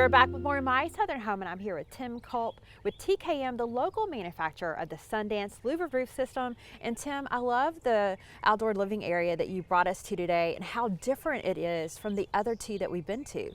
We're back with more of My Southern Home, and I'm here with Tim Kolp with TKM, the local manufacturer of the Sundance Louvered Roof system. And Tim, I love the outdoor living area that you brought us to today and how different it is from the other two that we've been to.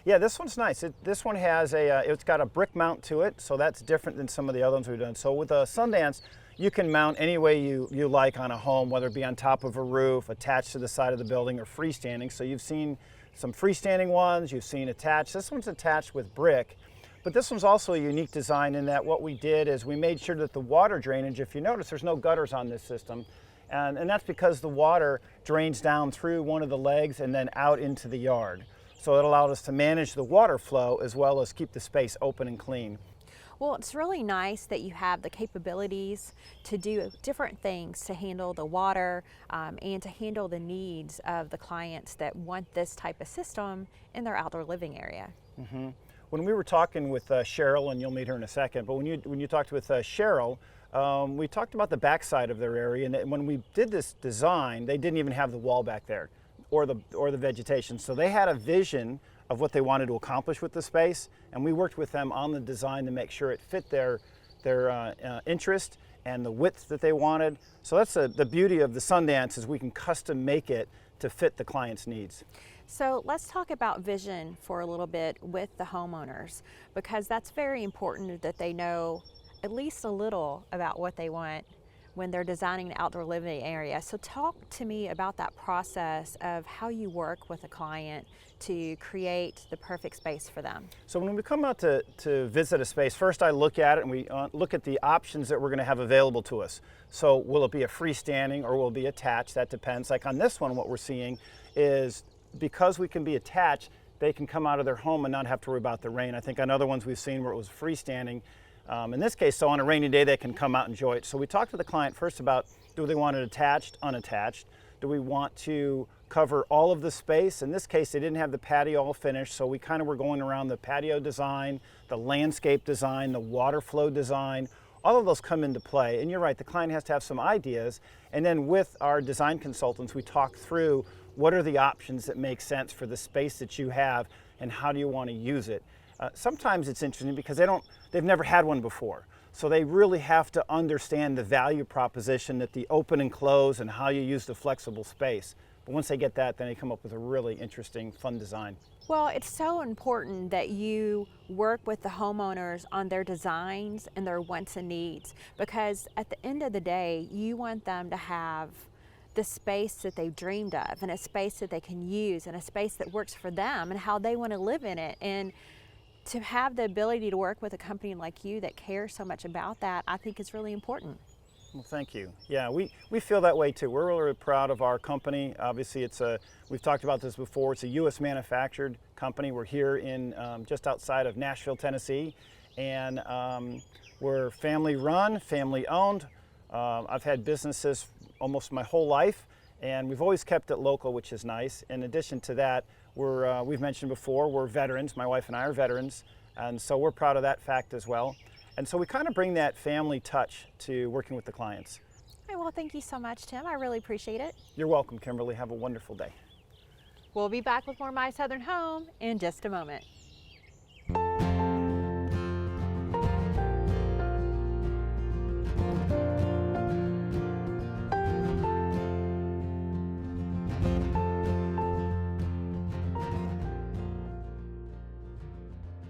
Yeah, this one's nice. This one has it's got a brick mount to it, so that's different than some of the other ones we've done. So with a Sundance, you can mount any way you like on a home, whether it be on top of a roof, attached to the side of the building, or freestanding. So you've seen some freestanding ones, you've seen attached. This one's attached with brick, but this one's also a unique design in that what we did is we made sure that the water drainage, if you notice, there's no gutters on this system, and that's because the water drains down through one of the legs and then out into the yard. So it allowed us to manage the water flow as well as keep the space open and clean. Well, it's really nice that you have the capabilities to do different things to handle the water and to handle the needs of the clients that want this type of system in their outdoor living area. When we were talking with Cheryl, and you'll meet her in a second, but when you talked with Cheryl, we talked about the backside of their area, and when we did this design, they didn't even have the wall back there or the vegetation. So they had a vision of what they wanted to accomplish with the space, and we worked with them on the design to make sure it fit their interest and the width that they wanted. So that's the beauty of the Sundance, is we can custom make it to fit the client's needs. So let's talk about vision for a little bit with the homeowners, because that's very important that they know at least a little about what they want when they're designing an outdoor living area. So talk to me about that process of how you work with a client to create the perfect space for them. So when we come out to visit a space, first I look at it and we look at the options that we're going to have available to us. So will it be a freestanding or will it be attached? That depends. Like on this one, what we're seeing is because we can be attached, they can come out of their home and not have to worry about the rain. I think on other ones we've seen where it was freestanding, in this case, so on a rainy day, they can come out and enjoy it. So we talked to the client first about, do they want it attached, unattached? Do we want to cover all of the space? In this case, they didn't have the patio all finished, so we kind of were going around the patio design, the landscape design, the water flow design. All of those come into play. And you're right, the client has to have some ideas. And then with our design consultants, we talk through what are the options that make sense for the space that you have and how do you want to use it. Sometimes it's interesting because they've never had one before. So they really have to understand the value proposition that the open and close and how you use the flexible space. But once they get that, then they come up with a really interesting, fun design. Well, it's so important that you work with the homeowners on their designs and their wants and needs, because at the end of the day, you want them to have the space that they've dreamed of and a space that they can use and a space that works for them and how they want to live in it. And to have the ability to work with a company like you that cares so much about that, I think is really important. Well, thank you. Yeah, we feel that way too. We're really proud of our company. Obviously, we've talked about this before, it's a U.S. manufactured company. We're here in just outside of Nashville, Tennessee, and we're family run, family owned. I've had businesses almost my whole life, and we've always kept it local, which is nice. In addition to that, we've mentioned before, we're veterans. My wife and I are veterans, and so we're proud of that fact as well. And so we kind of bring that family touch to working with the clients. All right, well, thank you so much, Tim. I really appreciate it. You're welcome, Kimberly. Have a wonderful day. We'll be back with more My Southern Home in just a moment.